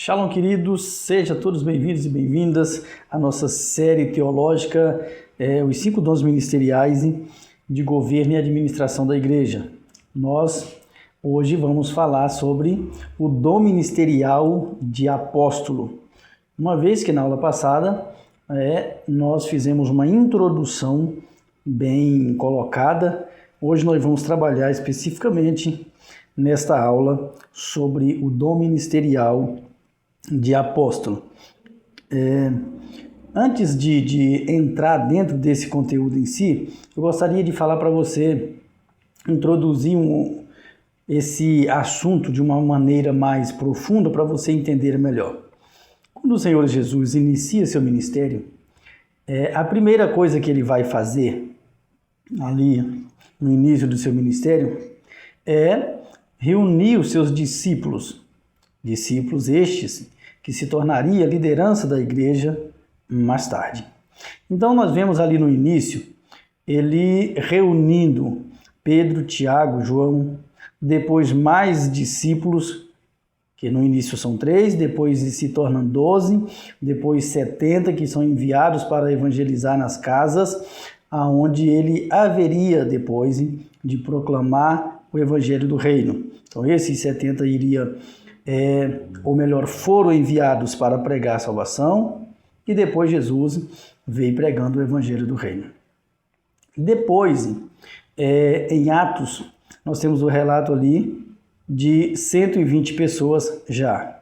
Shalom, queridos, sejam todos bem-vindos e bem-vindas à nossa série teológica, os 5 dons ministeriais de governo e administração da igreja. Nós hoje vamos falar sobre o dom ministerial de apóstolo. Uma vez que na aula passada nós fizemos uma introdução bem colocada, hoje nós vamos trabalhar especificamente nesta aula sobre o dom ministerial de apóstolo. Antes de entrar dentro desse conteúdo em si, eu gostaria de falar para você, introduzir esse assunto de uma maneira mais profunda para você entender melhor. Quando o Senhor Jesus inicia seu ministério, a primeira coisa que ele vai fazer ali no início do seu ministério é reunir os seus discípulos estes que se tornaria a liderança da igreja mais tarde. Então nós vemos ali no início ele reunindo Pedro, Tiago, João, depois mais discípulos, que no início são 3, depois se tornam 12, depois 70 que são enviados para evangelizar nas casas, aonde ele haveria depois de proclamar o evangelho do reino. Então esses 70 foram enviados para pregar a salvação, e depois Jesus veio pregando o evangelho do reino. Depois, em Atos, nós temos o relato ali de 120 pessoas já.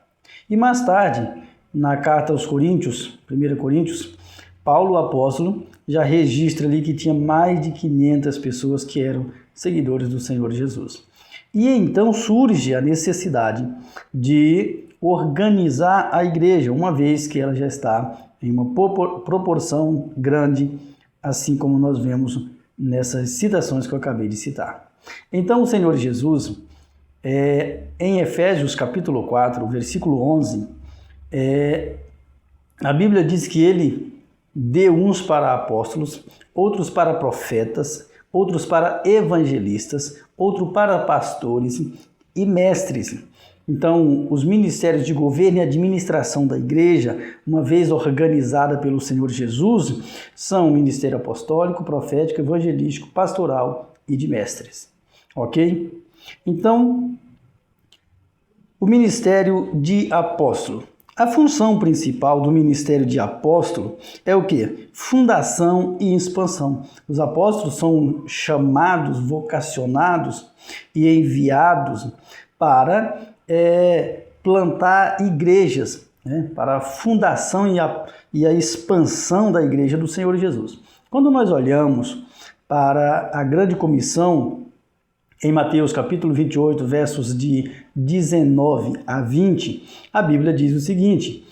E mais tarde, na carta aos Coríntios, 1 Coríntios, Paulo, o apóstolo, já registra ali que tinha mais de 500 pessoas que eram seguidores do Senhor Jesus. E então surge a necessidade de organizar a igreja, uma vez que ela já está em uma proporção grande, assim como nós vemos nessas citações que eu acabei de citar. Então o Senhor Jesus, em Efésios capítulo 4, versículo 11, a Bíblia diz que ele deu uns para apóstolos, outros para profetas, outros para evangelistas, outros para pastores e mestres. Então, os ministérios de governo e administração da igreja, uma vez organizada pelo Senhor Jesus, são o ministério apostólico, profético, evangelístico, pastoral e de mestres. Ok? Então, o ministério de apóstolo. A função principal do ministério de apóstolo é o quê? Fundação e expansão. Os apóstolos são chamados, vocacionados e enviados para plantar igrejas, para a fundação e a expansão da igreja do Senhor Jesus. Quando nós olhamos para a grande comissão, em Mateus capítulo 28, versos de 19 a 20, a Bíblia diz o seguinte: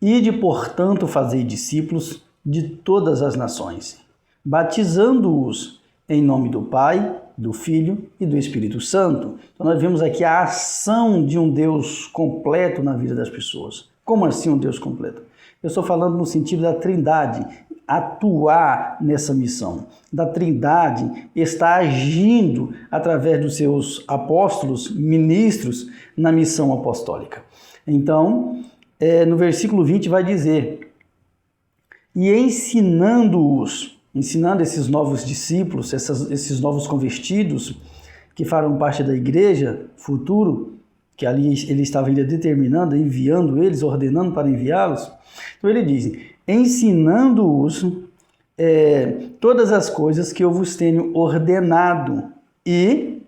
Ide, portanto, fazei discípulos de todas as nações, batizando-os em nome do Pai, do Filho e do Espírito Santo. Então nós vemos aqui a ação de um Deus completo na vida das pessoas. Como assim um Deus completo? Eu estou falando no sentido da Trindade, atuar nessa missão. Da Trindade está agindo através dos seus apóstolos, ministros, na missão apostólica. Então, no versículo 20 vai dizer: e ensinando esses novos discípulos, esses novos convertidos, que farão parte da igreja futuro, que ali ele estava ainda determinando, enviando eles, ordenando para enviá-los. Então ele diz: ensinando-os todas as coisas que eu vos tenho ordenado, e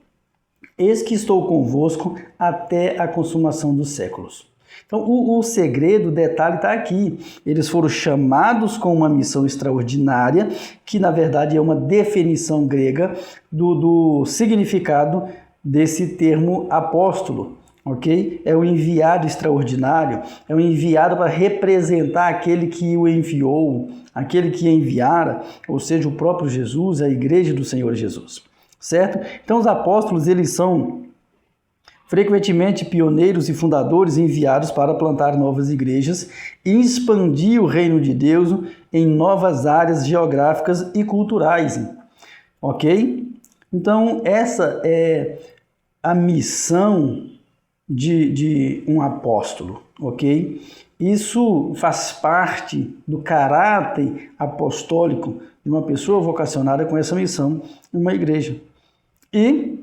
eis que estou convosco até a consumação dos séculos. Então o segredo, o detalhe está aqui. Eles foram chamados com uma missão extraordinária, que na verdade é uma definição grega do significado desse termo apóstolo. Ok? É o enviado extraordinário, é o enviado para representar aquele que o enviou, aquele que enviara, ou seja, o próprio Jesus, a igreja do Senhor Jesus, certo? Então os apóstolos, eles são frequentemente pioneiros e fundadores enviados para plantar novas igrejas e expandir o reino de Deus em novas áreas geográficas e culturais, ok? Então essa é a missão de um apóstolo, ok? Isso faz parte do caráter apostólico de uma pessoa vocacionada com essa missão em uma igreja. E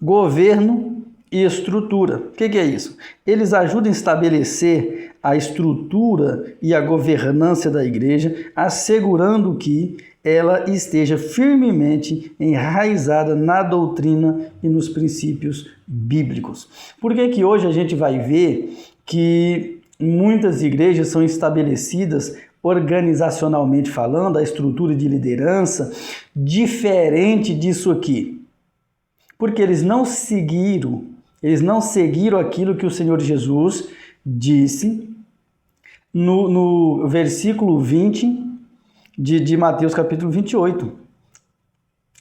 governo e estrutura. O que é isso? Eles ajudam a estabelecer a estrutura e a governança da igreja, assegurando que ela esteja firmemente enraizada na doutrina e nos princípios bíblicos. Por que hoje a gente vai ver que muitas igrejas são estabelecidas organizacionalmente falando, a estrutura de liderança, diferente disso aqui? Porque eles não seguiram aquilo que o Senhor Jesus disse no versículo 20 de Mateus capítulo 28.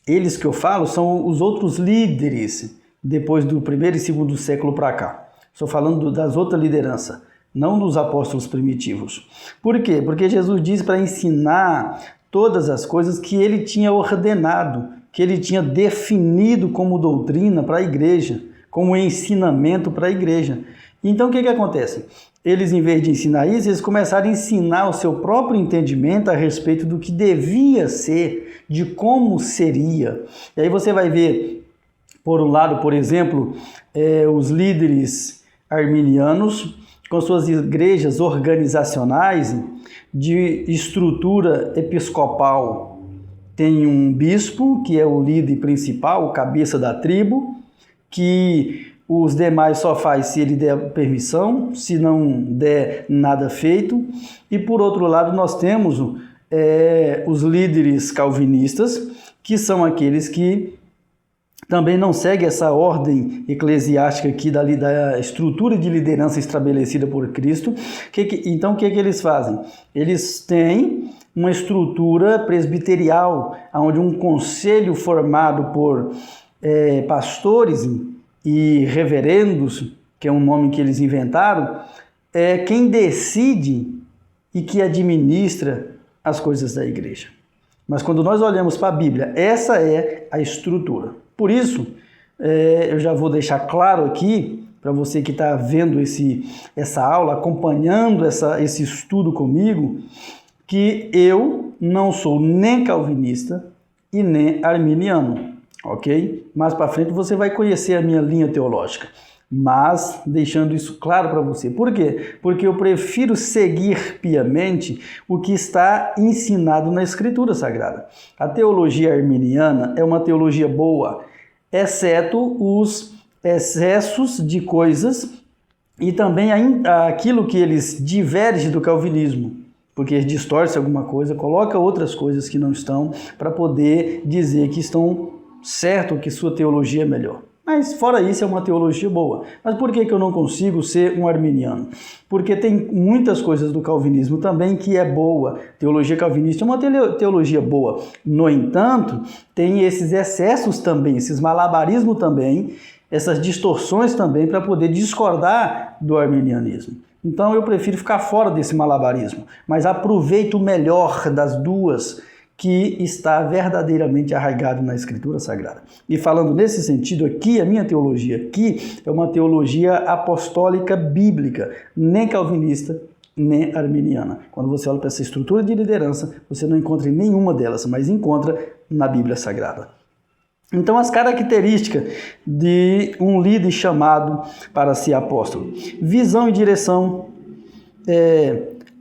Eles que eu falo são os outros líderes depois do primeiro e segundo século para cá. Estou falando das outras lideranças, não dos apóstolos primitivos. Por quê? Porque Jesus disse para ensinar todas as coisas que ele tinha ordenado, que ele tinha definido como doutrina para a igreja, como ensinamento para a igreja. Então o que acontece? Eles, em vez de ensinar isso, eles começaram a ensinar o seu próprio entendimento a respeito do que devia ser, de como seria. E aí você vai ver, por um lado, por exemplo, os líderes arminianos com suas igrejas organizacionais de estrutura episcopal. Tem um bispo, que é o líder principal, o cabeça da tribo, que os demais só faz se ele der permissão, se não der, nada feito. E por outro lado nós temos os líderes calvinistas, que são aqueles que também não seguem essa ordem eclesiástica aqui da estrutura de liderança estabelecida por Cristo. Então o que eles fazem? Eles têm uma estrutura presbiterial, onde um conselho formado por pastores e reverendos, que é um nome que eles inventaram, é quem decide e que administra as coisas da igreja. Mas quando nós olhamos para a Bíblia, essa é a estrutura. Por isso, eu já vou deixar claro aqui, para você que está vendo essa aula, acompanhando esse estudo comigo, que eu não sou nem calvinista e nem arminiano. Ok? Mais para frente você vai conhecer a minha linha teológica, mas deixando isso claro para você. Por quê? Porque eu prefiro seguir piamente o que está ensinado na Escritura Sagrada. A teologia arminiana é uma teologia boa, exceto os excessos de coisas e também aquilo que eles divergem do calvinismo. Porque eles distorcem alguma coisa, colocam outras coisas que não estão para poder dizer que estão certo, que sua teologia é melhor. Mas fora isso é uma teologia boa. Mas por que eu não consigo ser um arminiano? Porque tem muitas coisas do calvinismo também que é boa. Teologia calvinista é uma teologia boa. No entanto, tem esses excessos também, esses malabarismos também, essas distorções também para poder discordar do arminianismo. Então eu prefiro ficar fora desse malabarismo, mas aproveito o melhor das duas que está verdadeiramente arraigado na Escritura Sagrada. E falando nesse sentido aqui, a minha teologia aqui é uma teologia apostólica bíblica, nem calvinista, nem arminiana. Quando você olha para essa estrutura de liderança, você não encontra em nenhuma delas, mas encontra na Bíblia Sagrada. Então, as características de um líder chamado para ser apóstolo: visão e direção,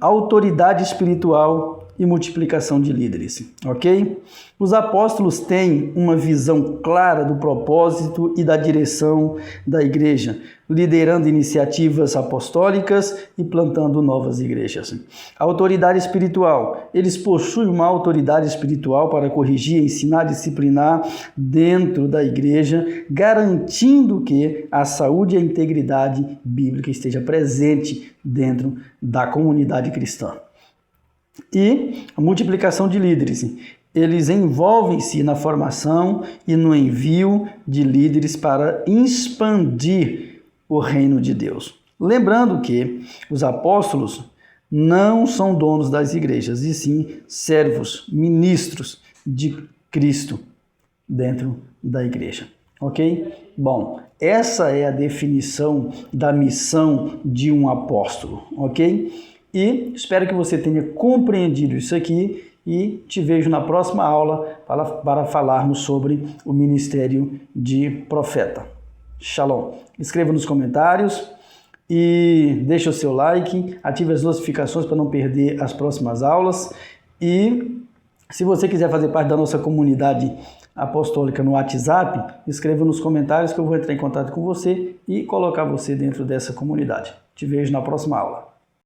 autoridade espiritual e multiplicação de líderes, ok? Os apóstolos têm uma visão clara do propósito e da direção da igreja, liderando iniciativas apostólicas e plantando novas igrejas. A autoridade espiritual: eles possuem uma autoridade espiritual para corrigir, ensinar, disciplinar dentro da igreja, garantindo que a saúde e a integridade bíblica esteja presente dentro da comunidade cristã. E a multiplicação de líderes: eles envolvem-se na formação e no envio de líderes para expandir o reino de Deus. Lembrando que os apóstolos não são donos das igrejas, e sim servos, ministros de Cristo dentro da igreja. ok? Bom, essa é a definição da missão de um apóstolo, ok? E espero que você tenha compreendido isso aqui e te vejo na próxima aula para falarmos sobre o ministério de profeta. Shalom. Escreva nos comentários e deixe o seu like, ative as notificações para não perder as próximas aulas. E se você quiser fazer parte da nossa comunidade apostólica no WhatsApp, escreva nos comentários que eu vou entrar em contato com você e colocar você dentro dessa comunidade. Te vejo na próxima aula.